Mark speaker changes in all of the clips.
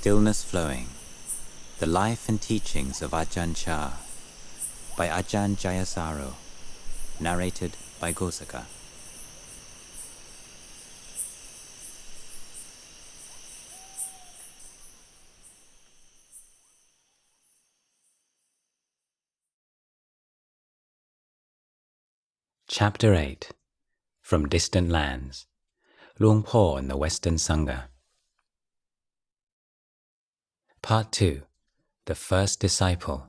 Speaker 1: Stillness Flowing, The Life and Teachings of Ajahn Chah by Ajahn Jayasaro, narrated by Ghosaka. Chapter 8. From Distant Lands, Luang Por and the Western Sangha. Part 2. The First Disciple.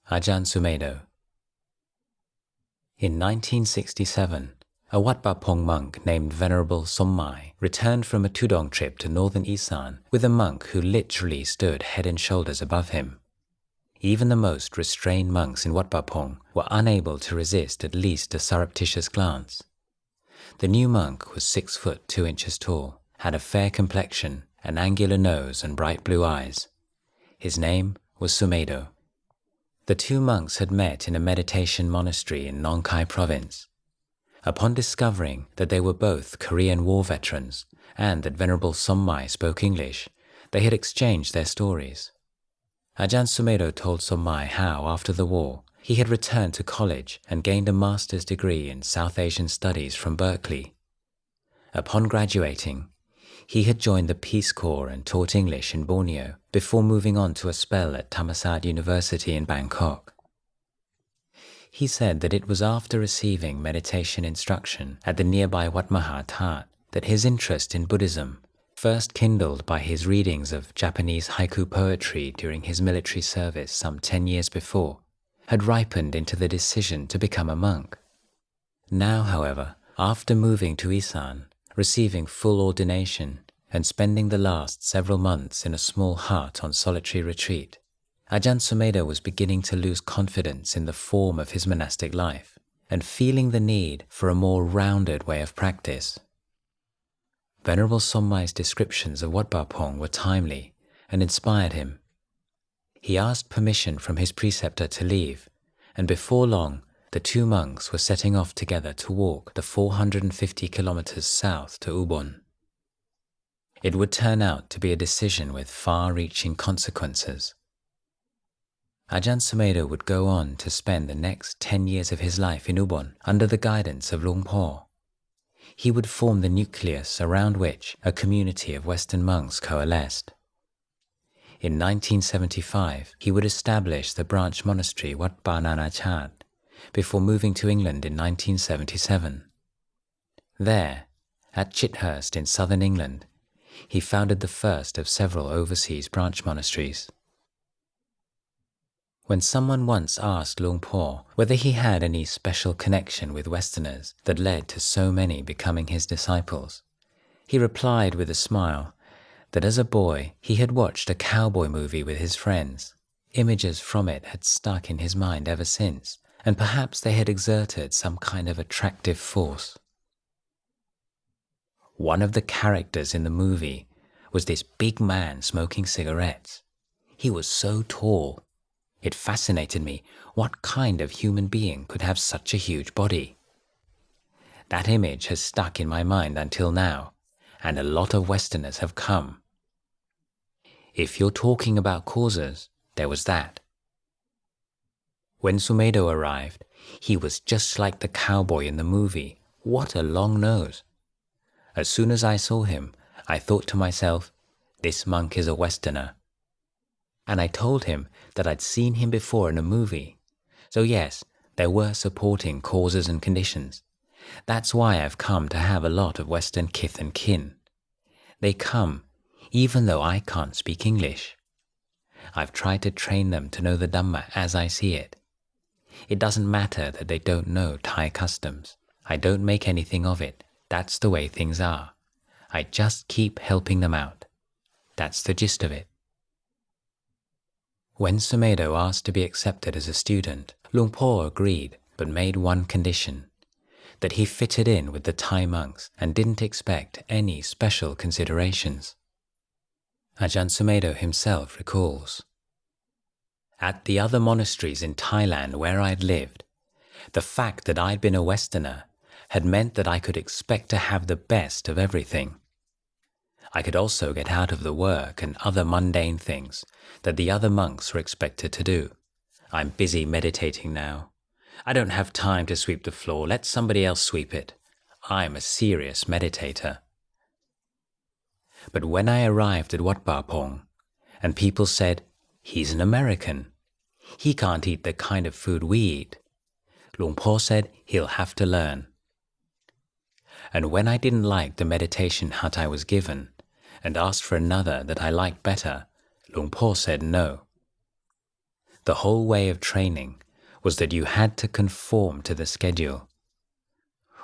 Speaker 1: Ajahn Sumedho. In 1967, a Wat Pah Pong monk named Venerable Sommai returned from a Tudong trip to northern Isan with a monk who literally stood head and shoulders above him. Even the most restrained monks in Wat Pah Pong were unable to resist at least a surreptitious glance. The new monk was 6 foot 2 inches tall, had a fair complexion, an angular nose and bright blue eyes. His name was Sumedho. The two monks had met in a meditation monastery in Nong Khai province. Upon discovering that they were both Korean war veterans and that Venerable Sommai spoke English, they had exchanged their stories. Ajahn Sumedho told Sommai how, after the war, he had returned to college and gained a master's degree in South Asian Studies from Berkeley. Upon graduating, he had joined the Peace Corps and taught English in Borneo before moving on to a spell at Thammasat University in Bangkok. He said that it was after receiving meditation instruction at the nearby Wat Maha That that his interest in Buddhism, first kindled by his readings of Japanese haiku poetry during his military service some 10 years before, had ripened into the decision to become a monk. Now, however, after moving to Isan, receiving full ordination, and spending the last several months in a small hut on solitary retreat, Ajahn Sumedho was beginning to lose confidence in the form of his monastic life, and feeling the need for a more rounded way of practice. Venerable Sommai's descriptions of Wat Pah Pong were timely and inspired him. He asked permission from his preceptor to leave, and before long, the two monks were setting off together to walk the 450 kilometers south to Ubon. It would turn out to be a decision with far-reaching consequences. Ajahn Sumedho would go on to spend the next 10 years of his life in Ubon under the guidance of Luang Por. He would form the nucleus around which a community of Western monks coalesced. In 1975, he would establish the branch monastery Wat Pah Nanachat, before moving to England in 1977. There, at Chithurst in southern England, he founded the first of several overseas branch monasteries. When someone once asked Luang Por whether he had any special connection with Westerners that led to so many becoming his disciples, he replied with a smile that as a boy he had watched a cowboy movie with his friends. Images from it had stuck in his mind ever since, and perhaps they had exerted some kind of attractive force. One of the characters in the movie was this big man smoking cigarettes. He was so tall. It fascinated me what kind of human being could have such a huge body. That image has stuck in my mind until now, and a lot of Westerners have come. If you're talking about causes, there was that. When Sumedho arrived, he was just like the cowboy in the movie. What a long nose! As soon as I saw him, I thought to myself, this monk is a Westerner. And I told him that I'd seen him before in a movie. So yes, there were supporting causes and conditions. That's why I've come to have a lot of Western kith and kin. They come, even though I can't speak English. I've tried to train them to know the Dhamma as I see it. It doesn't matter that they don't know Thai customs. I don't make anything of it. That's the way things are. I just keep helping them out. That's the gist of it. When Sumedho asked to be accepted as a student, Luang Por agreed, but made one condition, that he fitted in with the Thai monks and didn't expect any special considerations. Ajahn Sumedho himself recalls, at the other monasteries in Thailand where I'd lived, the fact that I'd been a Westerner had meant that I could expect to have the best of everything. I could also get out of the work and other mundane things that the other monks were expected to do. I'm busy meditating now. I don't have time to sweep the floor. Let somebody else sweep it. I'm a serious meditator. But when I arrived at Wat Pah Pong, and people said, he's an American, he can't eat the kind of food we eat, Luang Por said he'll have to learn. And when I didn't like the meditation hut I was given, and asked for another that I liked better, Luang Por said no. The whole way of training was that you had to conform to the schedule.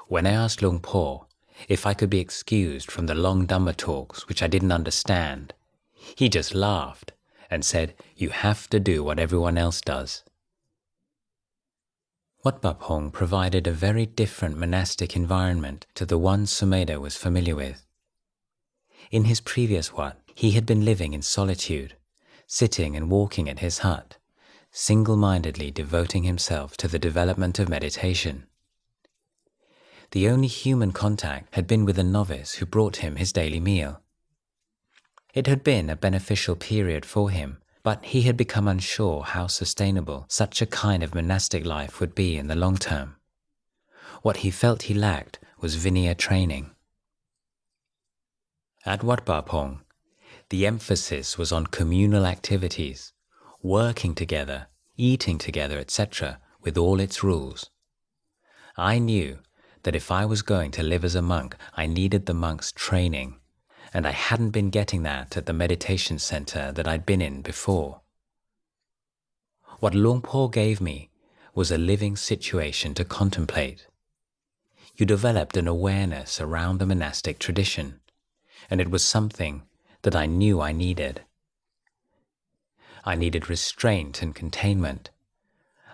Speaker 1: When I asked Luang Por if I could be excused from the long Dhamma talks which I didn't understand, he just laughed and said, you have to do what everyone else does. Wat Pah Pong provided a very different monastic environment to the one Sumedho was familiar with. In his previous wat, he had been living in solitude, sitting and walking at his hut, single-mindedly devoting himself to the development of meditation. The only human contact had been with a novice who brought him his daily meal. It had been a beneficial period for him, but he had become unsure how sustainable such a kind of monastic life would be in the long term. What he felt he lacked was Vinaya training. At Wat Pah Pong, the emphasis was on communal activities, working together, eating together, etc., with all its rules. I knew that if I was going to live as a monk, I needed the monk's training, and I hadn't been getting that at the meditation center that I'd been in before. What Luang Por gave me was a living situation to contemplate. You developed an awareness around the monastic tradition, and it was something that I knew I needed. I needed restraint and containment.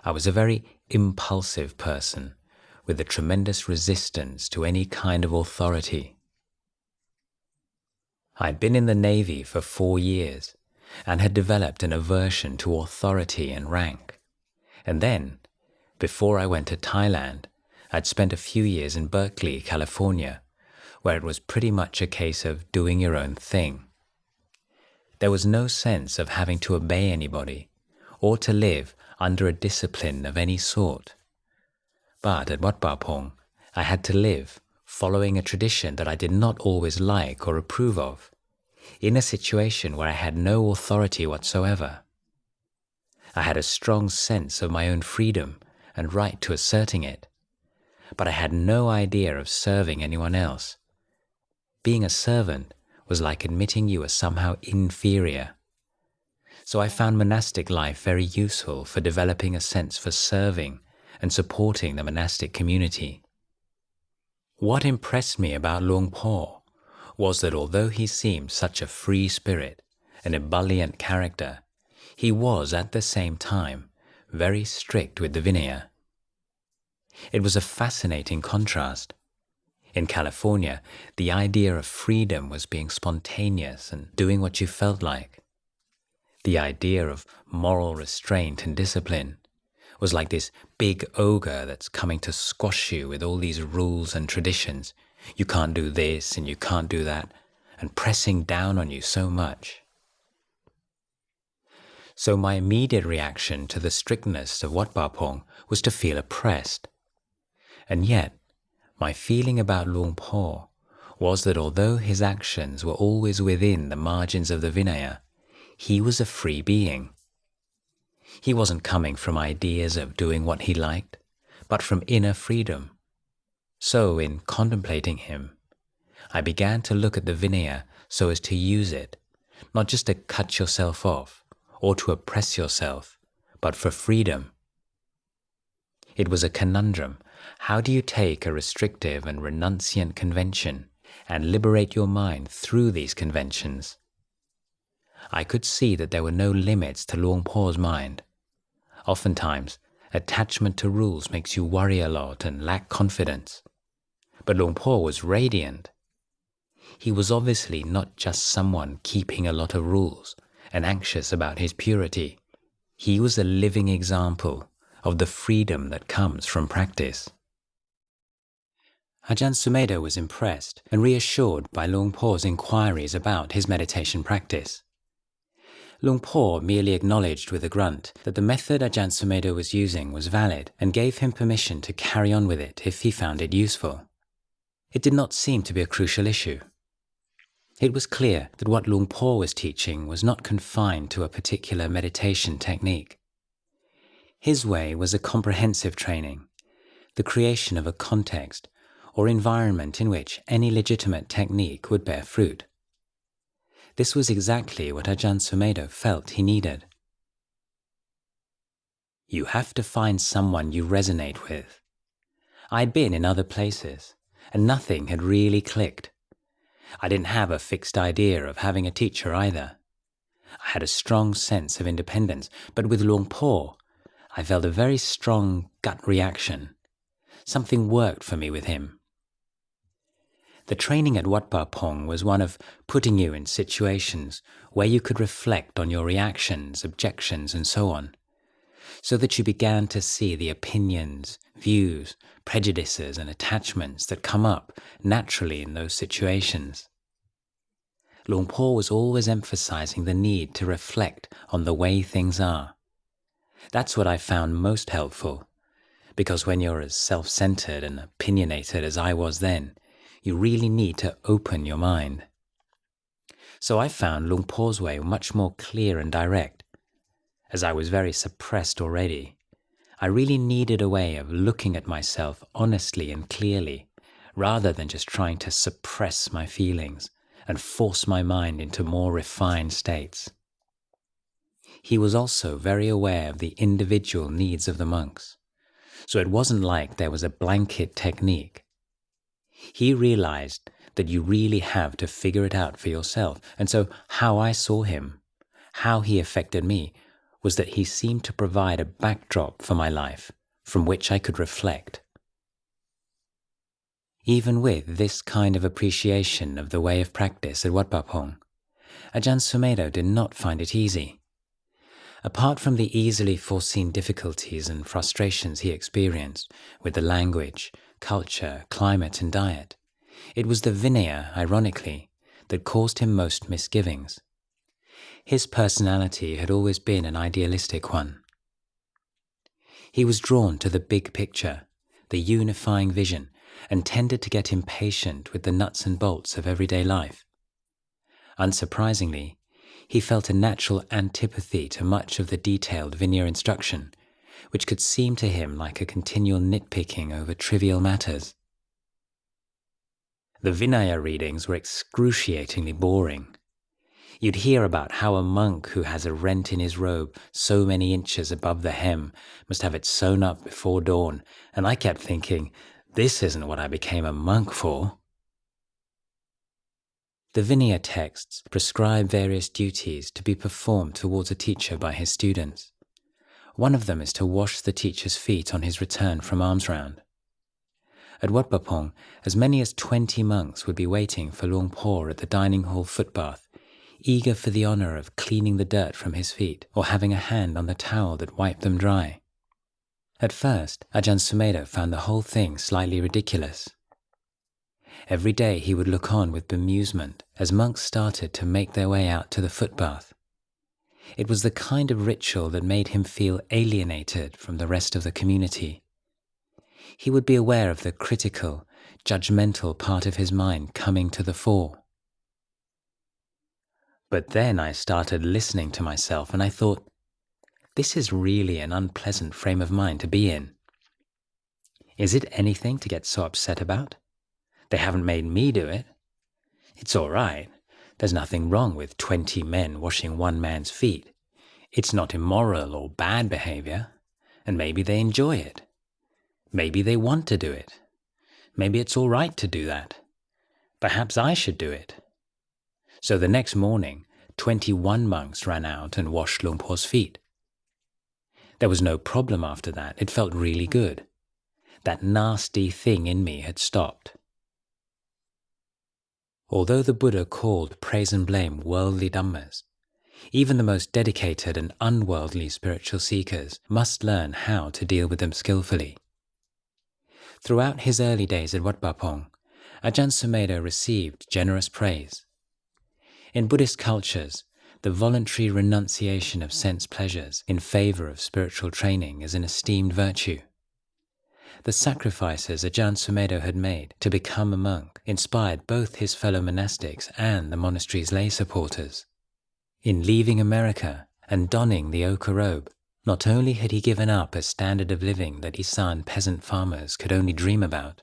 Speaker 1: I was a very impulsive person with a tremendous resistance to any kind of authority. I'd been in the Navy for 4 years and had developed an aversion to authority and rank. And then, before I went to Thailand, I'd spent a few years in Berkeley, California, where it was pretty much a case of doing your own thing. There was no sense of having to obey anybody or to live under a discipline of any sort. But at Wat Pah Pong, I had to live following a tradition that I did not always like or approve of, in a situation where I had no authority whatsoever. I had a strong sense of my own freedom and right to asserting it, but I had no idea of serving anyone else. Being a servant was like admitting you were somehow inferior. So I found monastic life very useful for developing a sense for serving and supporting the monastic community. What impressed me about Luang Por was that although he seemed such a free spirit, an ebullient character, he was at the same time very strict with the Vinaya. It was a fascinating contrast. In California, the idea of freedom was being spontaneous and doing what you felt like. The idea of moral restraint and discipline was like this big ogre that's coming to squash you with all these rules and traditions. You can't do this and you can't do that, and pressing down on you so much. So my immediate reaction to the strictness of Wat Pah Pong was to feel oppressed. And yet, my feeling about Luang Por was that although his actions were always within the margins of the Vinaya, he was a free being. He wasn't coming from ideas of doing what he liked, but from inner freedom. So in contemplating him, I began to look at the Vinaya so as to use it, not just to cut yourself off or to oppress yourself, but for freedom. It was a conundrum. How do you take a restrictive and renunciant convention and liberate your mind through these conventions? I could see that there were no limits to Luang Por's mind. Oftentimes, attachment to rules makes you worry a lot and lack confidence. But Luang Por was radiant. He was obviously not just someone keeping a lot of rules and anxious about his purity. He was a living example of the freedom that comes from practice. Ajahn Sumedho was impressed and reassured by Luang Por's inquiries about his meditation practice. Luang Por merely acknowledged with a grunt that the method Ajahn Sumedho was using was valid and gave him permission to carry on with it if he found it useful. It did not seem to be a crucial issue. It was clear that what Luang Por was teaching was not confined to a particular meditation technique. His way was a comprehensive training, the creation of a context or environment in which any legitimate technique would bear fruit. This was exactly what Ajahn Sumedho felt he needed. You have to find someone you resonate with. I'd been in other places, and nothing had really clicked. I didn't have a fixed idea of having a teacher either. I had a strong sense of independence, but with Luang Por, I felt a very strong gut reaction. Something worked for me with him. The training at Wat Pa Pong was one of putting you in situations where you could reflect on your reactions, objections, and so on, so that you began to see the opinions, views, prejudices, and attachments that come up naturally in those situations. Luang Por was always emphasizing the need to reflect on the way things are. That's what I found most helpful, because when you're as self-centered and opinionated as I was then, you really need to open your mind. So I found Luang Por's way much more clear and direct. As I was very suppressed already, I really needed a way of looking at myself honestly and clearly, rather than just trying to suppress my feelings and force my mind into more refined states. He was also very aware of the individual needs of the monks, so it wasn't like there was a blanket technique. He realized that you really have to figure it out for yourself, and so how I saw him, how he affected me, was that he seemed to provide a backdrop for my life from which I could reflect. Even with this kind of appreciation of the way of practice at Wat Pa Pong, Ajahn Sumedho did not find it easy. Apart from the easily foreseen difficulties and frustrations he experienced with the language, culture, climate, and diet, it was the Vinaya, ironically, that caused him most misgivings. His personality had always been an idealistic one. He was drawn to the big picture, the unifying vision, and tended to get impatient with the nuts and bolts of everyday life. Unsurprisingly, he felt a natural antipathy to much of the detailed Vinaya instruction, which could seem to him like a continual nitpicking over trivial matters. The Vinaya readings were excruciatingly boring. You'd hear about how a monk who has a rent in his robe so many inches above the hem must have it sewn up before dawn, and I kept thinking, this isn't what I became a monk for. The Vinaya texts prescribe various duties to be performed towards a teacher by his students. One of them is to wash the teacher's feet on his return from alms round. At Wat Pa Pong, as many as 20 monks would be waiting for Luang Por at the dining hall footbath, eager for the honor of cleaning the dirt from his feet or having a hand on the towel that wiped them dry. At first, Ajahn Sumedho found the whole thing slightly ridiculous. Every day he would look on with bemusement as monks started to make their way out to the footbath. It was the kind of ritual that made him feel alienated from the rest of the community. He would be aware of the critical, judgmental part of his mind coming to the fore. But then I started listening to myself and I thought, this is really an unpleasant frame of mind to be in. Is it anything to get so upset about? They haven't made me do it. It's all right. There's nothing wrong with 20 men washing one man's feet. It's not immoral or bad behavior, and maybe they enjoy it. Maybe they want to do it. Maybe it's all right to do that. Perhaps I should do it. So the next morning, 21 monks ran out and washed Luang Por's feet. There was no problem after that. It felt really good. That nasty thing in me had stopped. Although the Buddha called praise and blame worldly Dhammas, even the most dedicated and unworldly spiritual seekers must learn how to deal with them skillfully. Throughout his early days at Wat Pah Pong, Ajahn Sumedho received generous praise. In Buddhist cultures, the voluntary renunciation of sense pleasures in favor of spiritual training is an esteemed virtue. The sacrifices Ajahn Sumedho had made to become a monk inspired both his fellow monastics and the monastery's lay supporters. In leaving America and donning the ochre robe, not only had he given up a standard of living that Isan peasant farmers could only dream about,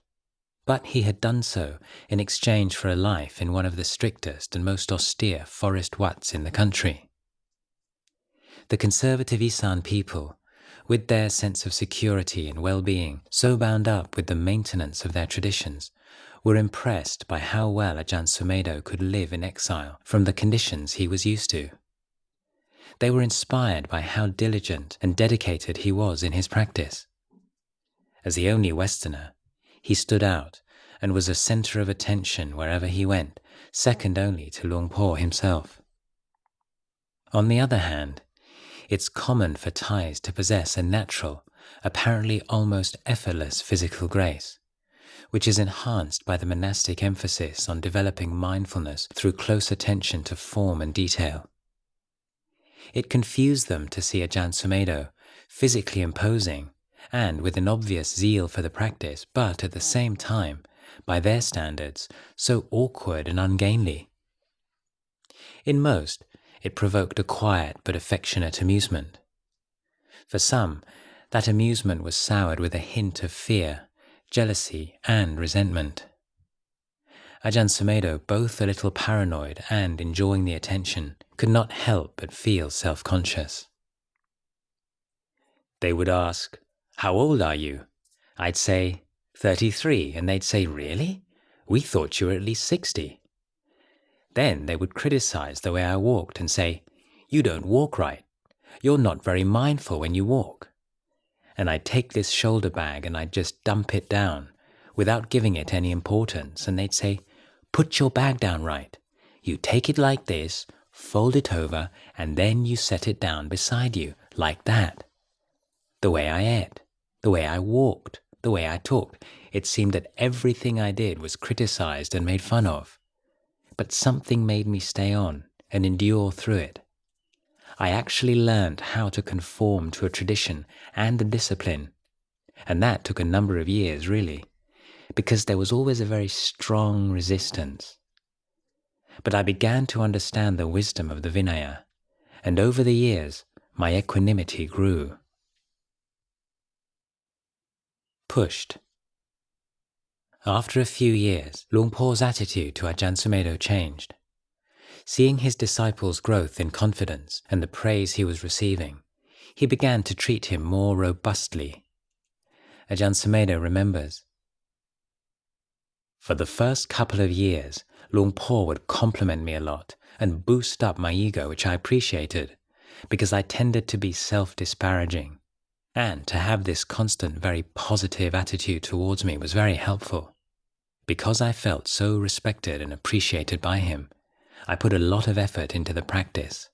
Speaker 1: but he had done so in exchange for a life in one of the strictest and most austere forest wats in the country. The conservative Isan people, with their sense of security and well-being so bound up with the maintenance of their traditions, were impressed by how well Ajahn Sumedho could live in exile from the conditions he was used to. They were inspired by how diligent and dedicated he was in his practice. As the only Westerner, he stood out and was a center of attention wherever he went, second only to Luang Por himself. On the other hand, it's common for Thais to possess a natural, apparently almost effortless physical grace, which is enhanced by the monastic emphasis on developing mindfulness through close attention to form and detail. It confused them to see Ajahn Sumedho physically imposing and with an obvious zeal for the practice, but at the same time, by their standards, so awkward and ungainly. In most, it provoked a quiet but affectionate amusement. For some, that amusement was soured with a hint of fear, jealousy, and resentment. Ajahn Sumedho, both a little paranoid and enjoying the attention, could not help but feel self-conscious. They would ask, "How old are you?" I'd say, 33, and they'd say, "Really? We thought you were at least 60. Then they would criticize the way I walked and say, "You don't walk right. You're not very mindful when you walk." And I'd take this shoulder bag and I'd just dump it down without giving it any importance, and they'd say, "Put your bag down right. You take it like this, fold it over, and then you set it down beside you, like that." The way I ate, the way I walked, the way I talked, it seemed that everything I did was criticized and made fun of. But something made me stay on and endure through it. I actually learned how to conform to a tradition and a discipline, and that took a number of years, really, because there was always a very strong resistance. But I began to understand the wisdom of the Vinaya, and over the years, my equanimity grew. Pushed. After a few years, Luang Por's attitude to Ajahn Sumedho changed. Seeing his disciples' growth in confidence and the praise he was receiving, he began to treat him more robustly. Ajahn Sumedho remembers, "For the first couple of years, Luang Por would compliment me a lot and boost up my ego, which I appreciated, because I tended to be self-disparaging. And to have this constant, very positive attitude towards me was very helpful. Because I felt so respected and appreciated by him, I put a lot of effort into the practice.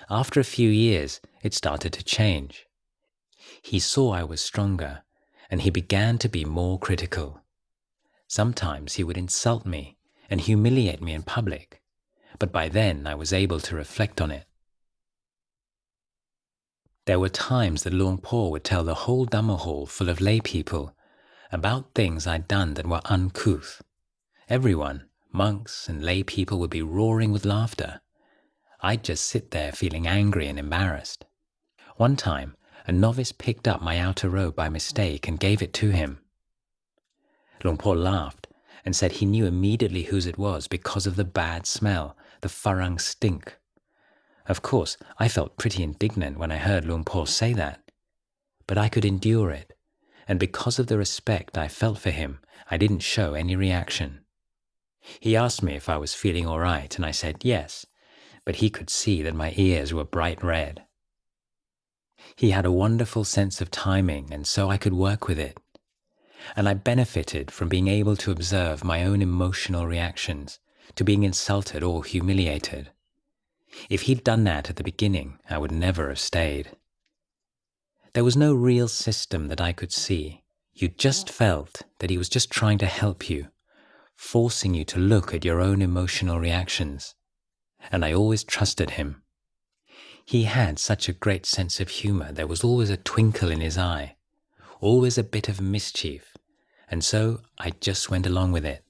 Speaker 1: After a few years, it started to change. He saw I was stronger, and he began to be more critical. Sometimes he would insult me and humiliate me in public, but by then I was able to reflect on it. There were times that Luang Por would tell the whole Dhamma hall full of lay people about things I'd done that were uncouth. Everyone, monks and lay people, would be roaring with laughter. I'd just sit there feeling angry and embarrassed. One time, a novice picked up my outer robe by mistake and gave it to him. Luang Por laughed and said he knew immediately whose it was because of the bad smell, the farang stink. Of course, I felt pretty indignant when I heard Luang Por say that, but I could endure it, and because of the respect I felt for him, I didn't show any reaction. He asked me if I was feeling all right, and I said yes, but he could see that my ears were bright red. He had a wonderful sense of timing, and so I could work with it. And I benefited from being able to observe my own emotional reactions to being insulted or humiliated. If he'd done that at the beginning, I would never have stayed. There was no real system that I could see. You just felt that he was just trying to help you, forcing you to look at your own emotional reactions. And I always trusted him. He had such a great sense of humor. There was always a twinkle in his eye, always a bit of mischief, and so I just went along with it.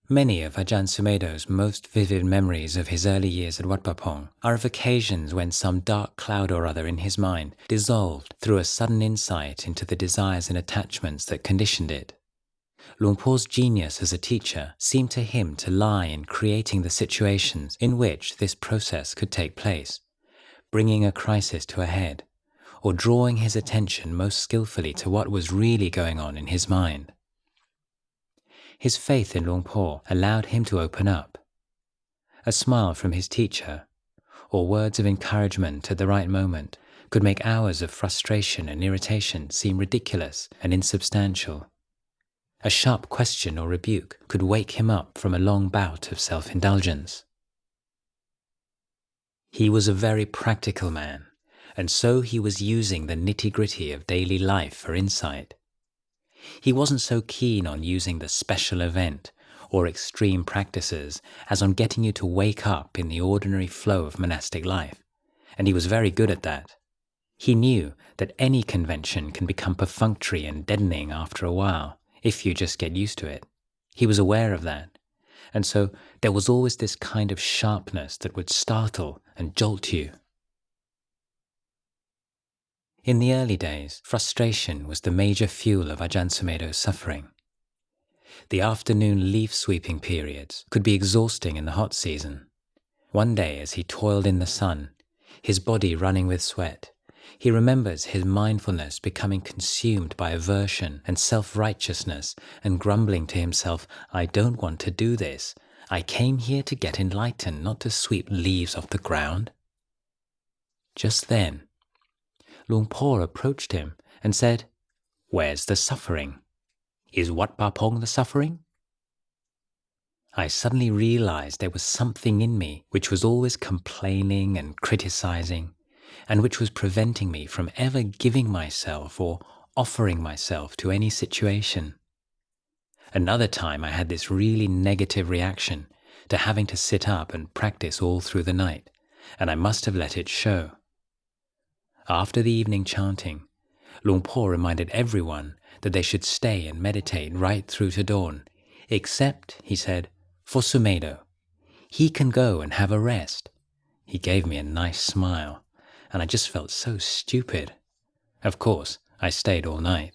Speaker 1: Many of Ajahn Sumedho's most vivid memories of his early years at Wat Pah Pong are of occasions when some dark cloud or other in his mind dissolved through a sudden insight into the desires and attachments that conditioned it. Luang Por's genius as a teacher seemed to him to lie in creating the situations in which this process could take place, bringing a crisis to a head, or drawing his attention most skillfully to what was really going on in his mind. His faith in Luang Por allowed him to open up. A smile from his teacher, or words of encouragement at the right moment, could make hours of frustration and irritation seem ridiculous and insubstantial. A sharp question or rebuke could wake him up from a long bout of self-indulgence. He was a very practical man, and so he was using the nitty-gritty of daily life for insight. He wasn't so keen on using the special event or extreme practices as on getting you to wake up in the ordinary flow of monastic life, and he was very good at that. He knew that any convention can become perfunctory and deadening after a while, if you just get used to it. He was aware of that, and so there was always this kind of sharpness that would startle and jolt you. In the early days, frustration was the major fuel of Ajahn Sumedho's suffering. The afternoon leaf-sweeping periods could be exhausting in the hot season. One day, as he toiled in the sun, his body running with sweat, he remembers his mindfulness becoming consumed by aversion and self-righteousness and grumbling to himself, "I don't want to do this. I came here to get enlightened, not to sweep leaves off the ground." Just then, Luang Por approached him and said, "Where's the suffering? Is Wat Pah Pong the suffering?" I suddenly realized there was something in me which was always complaining and criticizing, and which was preventing me from ever giving myself or offering myself to any situation. Another time I had this really negative reaction to having to sit up and practice all through the night, and I must have let it show. After the evening chanting, Luang Por reminded everyone that they should stay and meditate right through to dawn, except, he said, for Sumedho. He can go and have a rest. He gave me a nice smile, and I just felt so stupid. Of course, I stayed all night.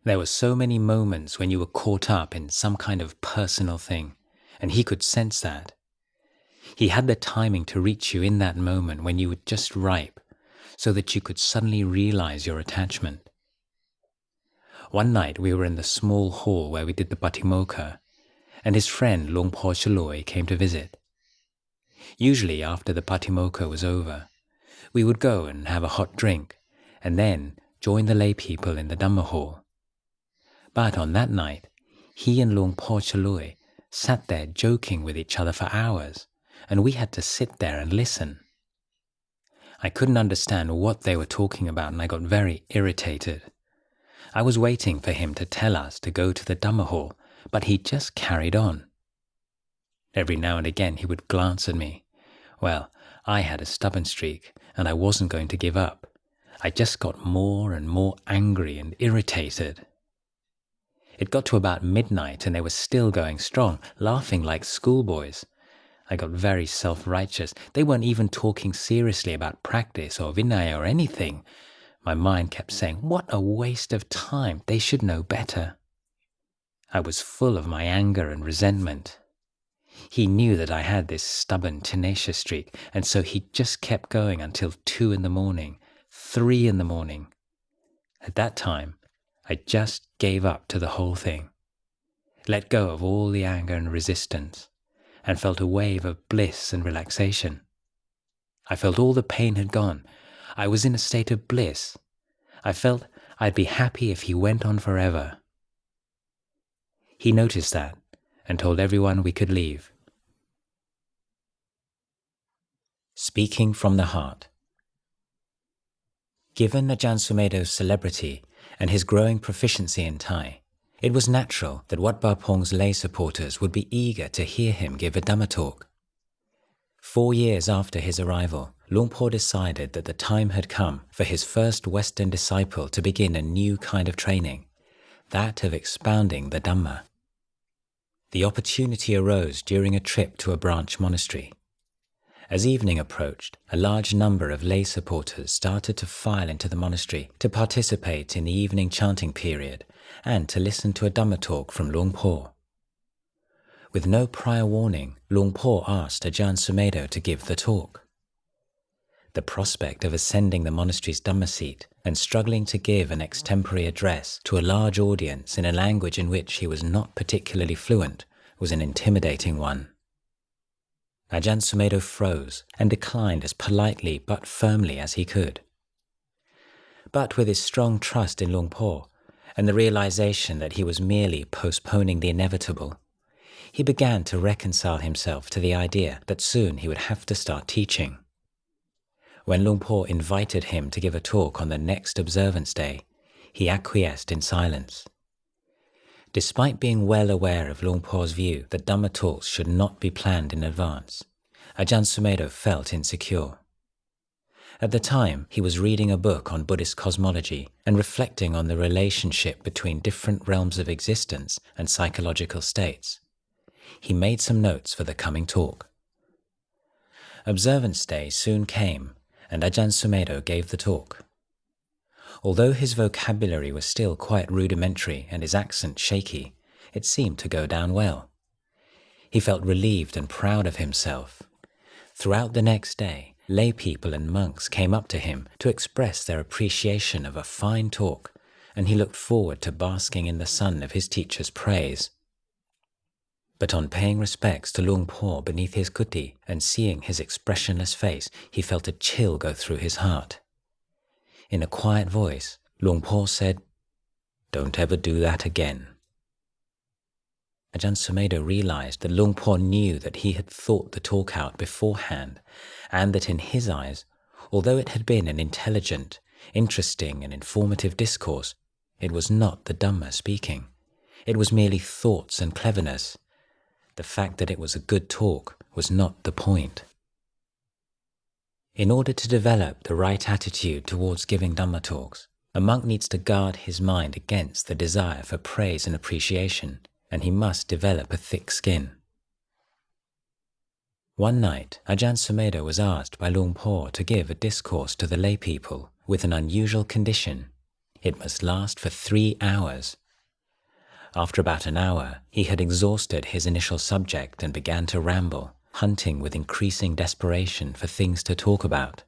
Speaker 1: There were so many moments when you were caught up in some kind of personal thing, and he could sense that. He had the timing to reach you in that moment when you were just ripe, so that you could suddenly realize your attachment. One night we were in the small hall where we did the Patimokkha, and his friend Luang Por Chah came to visit. Usually after the Patimokkha was over, we would go and have a hot drink, and then join the lay people in the Dhamma hall. But on that night, he and Luang Por Chah sat there joking with each other for hours, and we had to sit there and listen. I couldn't understand what they were talking about, and I got very irritated. I was waiting for him to tell us to go to the Dhamma hall, but he just carried on. Every now and again he would glance at me. Well, I had a stubborn streak, and I wasn't going to give up. I just got more and more angry and irritated. It got to about midnight, and they were still going strong, laughing like schoolboys. I got very self-righteous. They weren't even talking seriously about practice or Vinaya or anything. My mind kept saying, what a waste of time. They should know better. I was full of my anger and resentment. He knew that I had this stubborn, tenacious streak, and so he just kept going until 2 a.m, 3 a.m. At that time, I just gave up to the whole thing, let go of all the anger and resistance, and felt a wave of bliss and relaxation. I felt all the pain had gone. I was in a state of bliss. I felt I'd be happy if he went on forever. He noticed that and told everyone we could leave. Speaking from the heart. Given Ajahn Sumedho's celebrity and his growing proficiency in Thai, it was natural that Wat Pah Pong's lay supporters would be eager to hear him give a Dhamma talk. 4 years after his arrival, Luang Por decided that the time had come for his first Western disciple to begin a new kind of training, that of expounding the Dhamma. The opportunity arose during a trip to a branch monastery. As evening approached, a large number of lay supporters started to file into the monastery to participate in the evening chanting period and to listen to a Dhamma talk from Luang Por. With no prior warning, Luang Por asked Ajahn Sumedho to give the talk. The prospect of ascending the monastery's Dhamma seat and struggling to give an extempore address to a large audience in a language in which he was not particularly fluent was an intimidating one. Ajahn Sumedho froze and declined as politely but firmly as he could. But with his strong trust in Luang Por and the realization that he was merely postponing the inevitable, he began to reconcile himself to the idea that soon he would have to start teaching. When Luang Por invited him to give a talk on the next observance day, he acquiesced in silence. Despite being well aware of Luang Por's view that Dhamma talks should not be planned in advance, Ajahn Sumedho felt insecure. At the time, he was reading a book on Buddhist cosmology and reflecting on the relationship between different realms of existence and psychological states. He made some notes for the coming talk. Observance day soon came, and Ajahn Sumedho gave the talk. Although his vocabulary was still quite rudimentary and his accent shaky, it seemed to go down well. He felt relieved and proud of himself. Throughout the next day, lay people and monks came up to him to express their appreciation of a fine talk, and he looked forward to basking in the sun of his teacher's praise. But on paying respects to Luang Por beneath his kuti and seeing his expressionless face, he felt a chill go through his heart. In a quiet voice, Luang Por said, "Don't ever do that again." Ajahn Sumedho realized that Luang Por knew that he had thought the talk out beforehand, and that in his eyes, although it had been an intelligent, interesting and informative discourse, it was not the Dhamma speaking. It was merely thoughts and cleverness. The fact that it was a good talk was not the point. In order to develop the right attitude towards giving Dhamma talks, a monk needs to guard his mind against the desire for praise and appreciation, and he must develop a thick skin. One night, Ajahn Sumedho was asked by Luang Por to give a discourse to the lay people with an unusual condition. It must last for 3 hours. After about an hour, he had exhausted his initial subject and began to ramble, hunting with increasing desperation for things to talk about.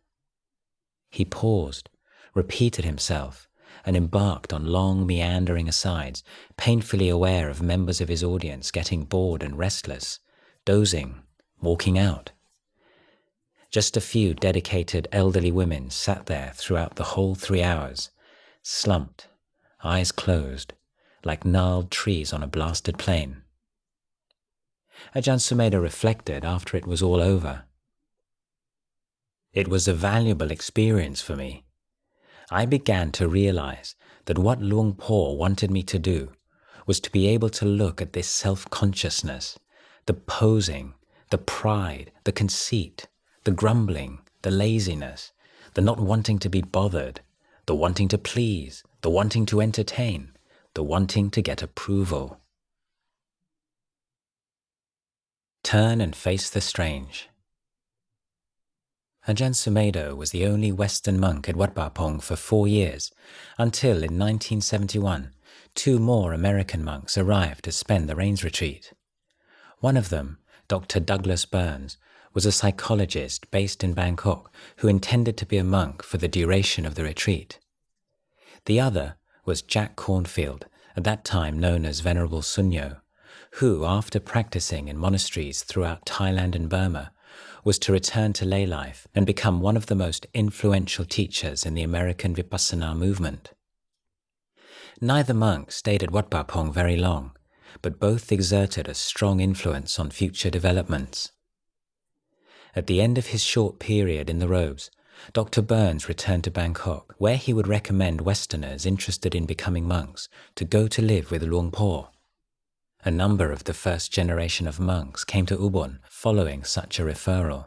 Speaker 1: He paused, repeated himself, and embarked on long meandering asides, painfully aware of members of his audience getting bored and restless, dozing, walking out. Just a few dedicated elderly women sat there throughout the whole 3 hours, slumped, eyes closed, like gnarled trees on a blasted plain. Ajahn Sumedho reflected after it was all over. It was a valuable experience for me. I began to realize that what Luang Por wanted me to do was to be able to look at this self-consciousness, the posing, the pride, the conceit, the grumbling, the laziness, the not wanting to be bothered, the wanting to please, the wanting to entertain, the wanting to get approval. Turn and face the strange. Ajahn Sumedho was the only Western monk at Wat Pah Pong for 4 years, until in 1971, 2 more American monks arrived to spend the Rains Retreat. One of them, Dr. Douglas Burns, was a psychologist based in Bangkok who intended to be a monk for the duration of the retreat. The other was Jack Cornfield, at that time known as Venerable Sunyo, who, after practicing in monasteries throughout Thailand and Burma, was to return to lay life and become one of the most influential teachers in the American Vipassana movement. Neither monk stayed at Wat Pah Pong very long, but both exerted a strong influence on future developments. At the end of his short period in the robes, Dr. Burns returned to Bangkok, where he would recommend Westerners interested in becoming monks to go to live with Luang Por. A number of the first generation of monks came to Ubon following such a referral.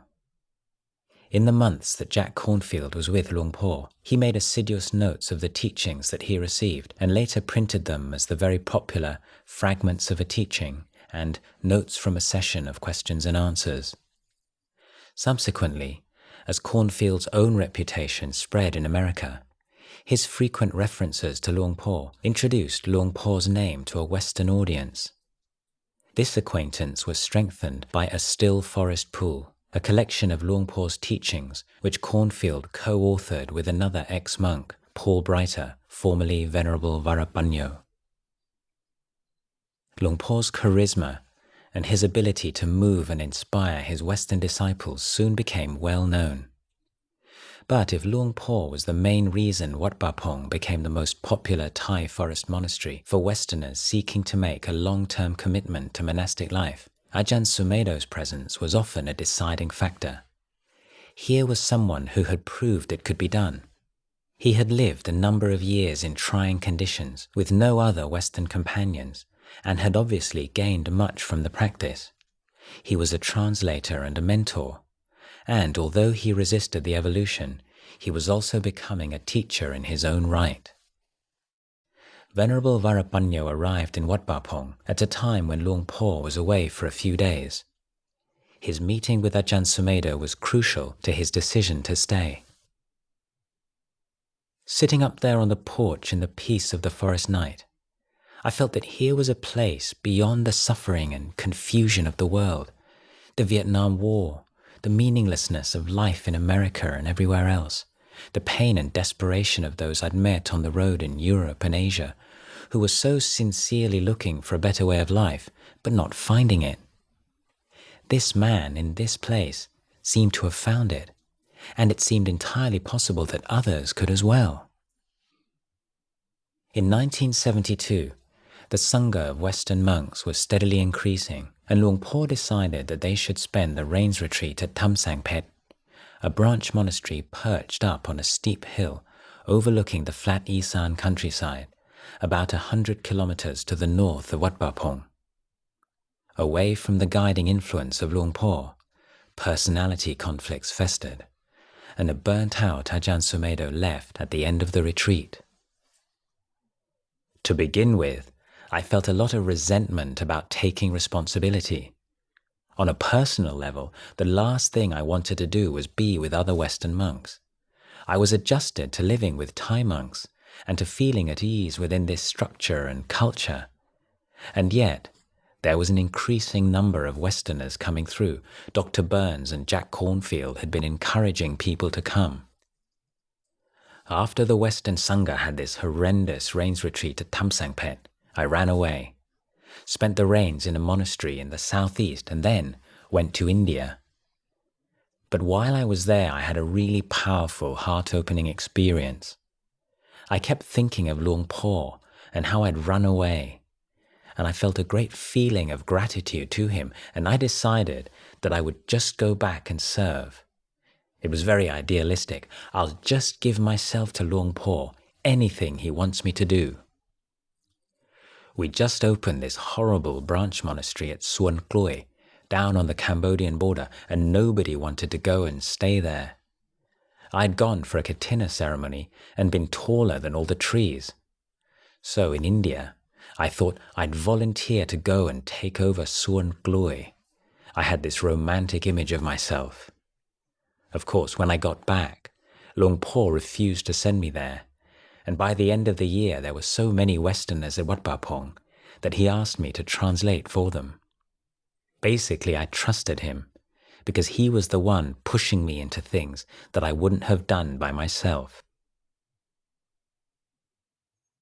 Speaker 1: In the months that Jack Cornfield was with Luang Por, he made assiduous notes of the teachings that he received and later printed them as the very popular Fragments of a Teaching and Notes from a Session of Questions and Answers. Subsequently, as Cornfield's own reputation spread in America, his frequent references to Luang Por introduced Luang Por's name to a Western audience. This acquaintance was strengthened by A Still Forest Pool, a collection of Luang Por's teachings which Cornfield co-authored with another ex-monk, Paul Breiter, formerly Venerable Varapanyo. Luang Por's charisma and his ability to move and inspire his Western disciples soon became well known. But if Luang Por was the main reason Wat Pah Pong became the most popular Thai forest monastery for Westerners seeking to make a long-term commitment to monastic life, Ajahn Sumedho's presence was often a deciding factor. Here was someone who had proved it could be done. He had lived a number of years in trying conditions with no other Western companions and had obviously gained much from the practice. He was a translator and a mentor, and although he resisted the evolution, he was also becoming a teacher in his own right. Venerable Varapanyo arrived in Wat Pah Pong at a time when Luang Por was away for a few days. His meeting with Ajahn Sumedho was crucial to his decision to stay. Sitting up there on the porch in the peace of the forest night, I felt that here was a place beyond the suffering and confusion of the world, the Vietnam War, the meaninglessness of life in America and everywhere else, the pain and desperation of those I'd met on the road in Europe and Asia, who were so sincerely looking for a better way of life, but not finding it. This man in this place seemed to have found it, and it seemed entirely possible that others could as well. In 1972, the Sangha of Western monks was steadily increasing, and Luang Por decided that they should spend the rains retreat at Tham Sang Phet, a branch monastery perched up on a steep hill overlooking the flat Isan countryside, about 100 kilometers to the north of Wat Pah Pong. Away from the guiding influence of Luang Por, personality conflicts festered, and a burnt-out Ajahn Sumedho left at the end of the retreat. To begin with, I felt a lot of resentment about taking responsibility. On a personal level, the last thing I wanted to do was be with other Western monks. I was adjusted to living with Thai monks and to feeling at ease within this structure and culture. And yet, there was an increasing number of Westerners coming through. Dr. Burns and Jack Cornfield had been encouraging people to come. After the Western Sangha had this horrendous rains retreat at Tham Sang Phet, I ran away, spent the rains in a monastery in the southeast, and then went to India. But while I was there, I had a really powerful, heart-opening experience. I kept thinking of Luang Por and how I'd run away, and I felt a great feeling of gratitude to him, and I decided that I would just go back and serve. It was very idealistic. I'll just give myself to Luang Por, anything he wants me to do. We just opened this horrible branch monastery at Suan Kloi, down on the Cambodian border, and nobody wanted to go and stay there. I'd gone for a Katina ceremony and been taller than all the trees. So in India, I thought I'd volunteer to go and take over Suan Kloi. I had this romantic image of myself. Of course, when I got back, Luang Por refused to send me there, and by the end of the year there were so many Westerners at Wat Pah Pong that he asked me to translate for them. Basically, I trusted him, because he was the one pushing me into things that I wouldn't have done by myself.